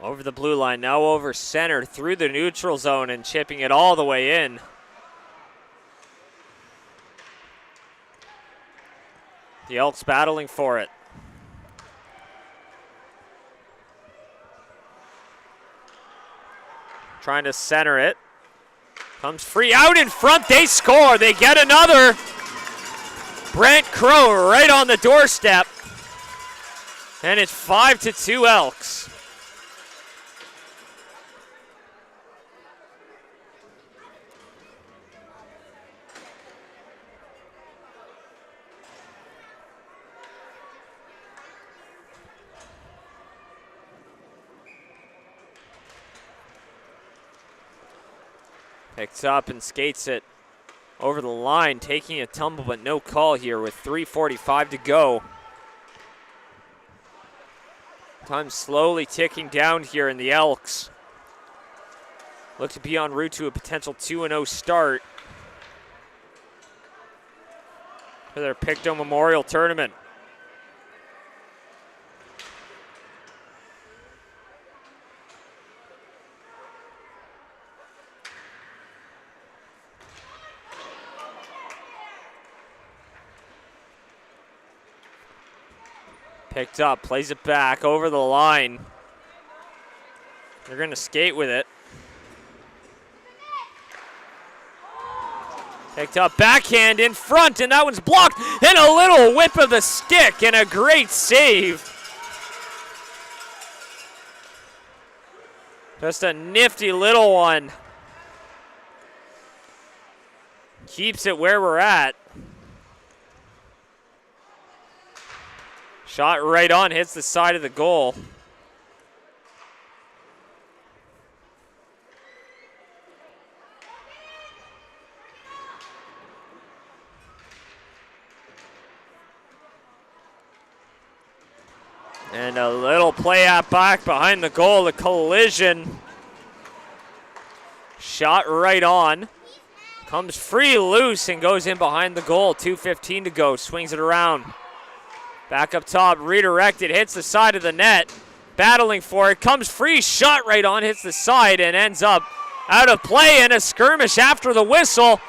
Over the blue line, now over center, through the neutral zone and chipping it all the way in. The Elks battling for it. Trying to center it. Comes free out in front, they score. They get another. Brent Crow right on the doorstep. And it's 5-2 Elks. Picks up and skates it over the line, taking a tumble, but no call here with 3:45 to go. Time slowly ticking down here in the Elks. Look to be en route to a potential 2-0 start for their Pictou Memorial Tournament. Picked up, plays it back over the line. They're going to skate with it. Picked up, backhand in front, and that one's blocked. And a little whip of the stick and a great save. Just a nifty little one. Keeps it where we're at. Shot right on, hits the side of the goal. And a little play out back behind the goal, the collision. Shot right on. Comes free loose and goes in behind the goal. 2:15 to go, swings it around. Back up top, redirected, hits the side of the net. Battling for it, comes free, shot right on, hits the side and ends up out of play and a skirmish after the whistle.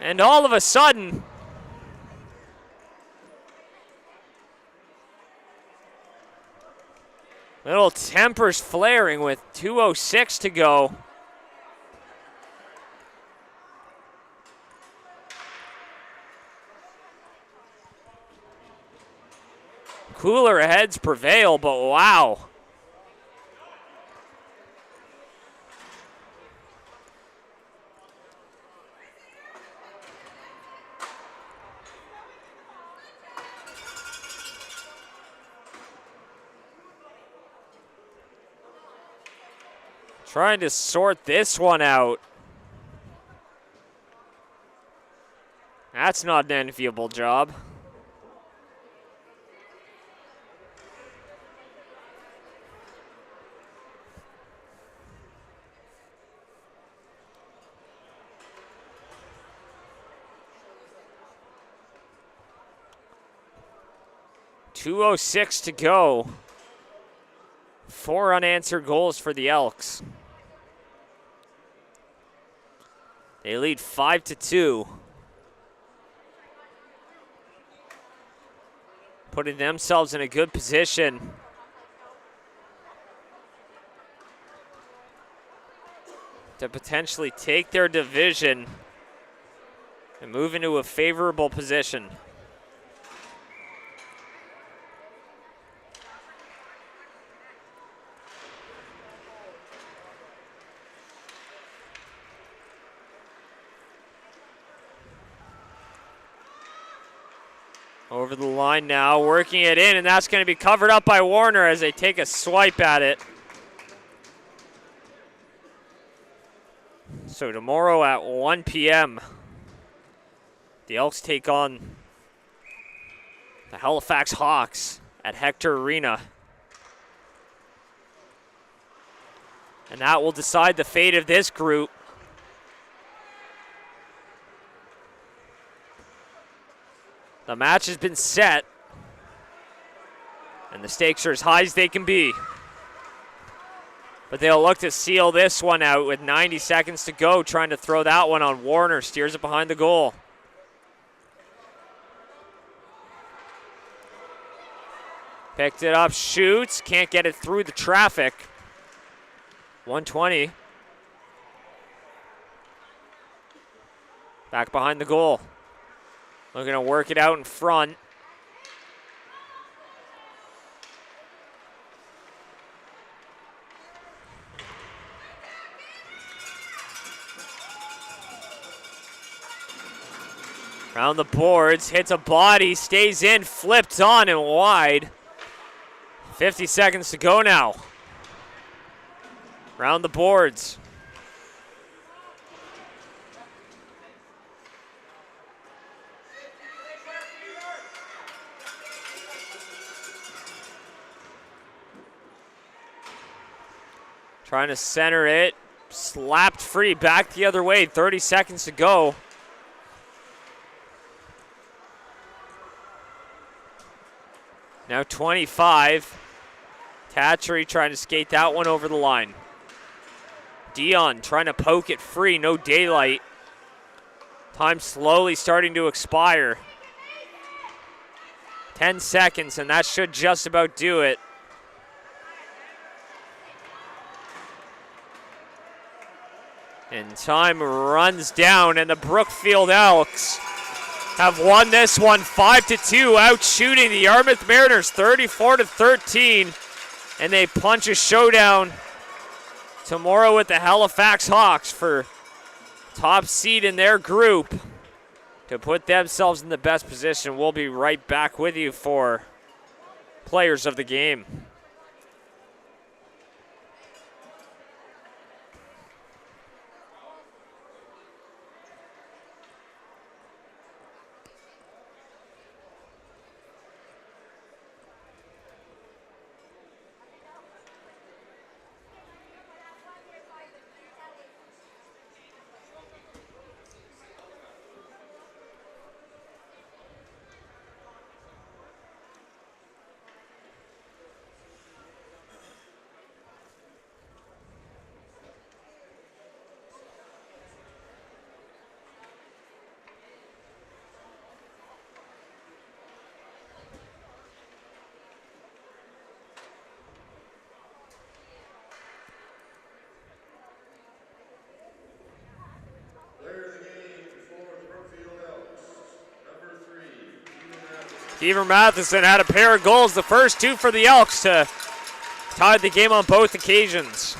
And all of a sudden, little tempers flaring with 2:06 to go. Cooler heads prevail, but wow. Trying to sort this one out. That's not an enviable job. .206 to go. 4 unanswered goals for the Elks. They lead 5-2. Putting themselves in a good position to potentially take their division and move into a favorable position. Over the line now, working it in, and that's going to be covered up by Warner as they take a swipe at it. So tomorrow at 1 p.m., the Elks take on the Halifax Hawks at Hector Arena. And that will decide the fate of this group. The match has been set, and the stakes are as high as they can be. But they'll look to seal this one out with 90 seconds to go, trying to throw that one on Warner. Steers it behind the goal. Picked it up, shoots, can't get it through the traffic. 120. Back behind the goal. Looking to work it out in front. Around the boards, hits a body, stays in, flipped on and wide. 50 seconds to go now. Around the boards. Trying to center it. Slapped free, back the other way. 30 seconds to go. Now 25. Tatchery trying to skate that one over the line. Dion trying to poke it free, no daylight. Time slowly starting to expire. 10 seconds, and that should just about do it. And time runs down, and the Brookfield Elks have won this one 5-2, out shooting the Yarmouth Mariners 34-13, and they punch a showdown tomorrow with the Halifax Hawks for top seed in their group to put themselves in the best position. We'll be right back with you for players of the game. Keever Matheson had a pair of goals, the first two for the Elks, to tie the game on both occasions.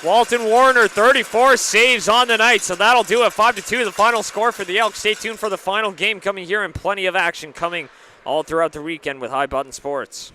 Walton Warner, 34 saves on the night, so that'll do it. 5-2, the final score for the Elks. Stay tuned for the final game coming here, and plenty of action coming all throughout the weekend with High Button Sports.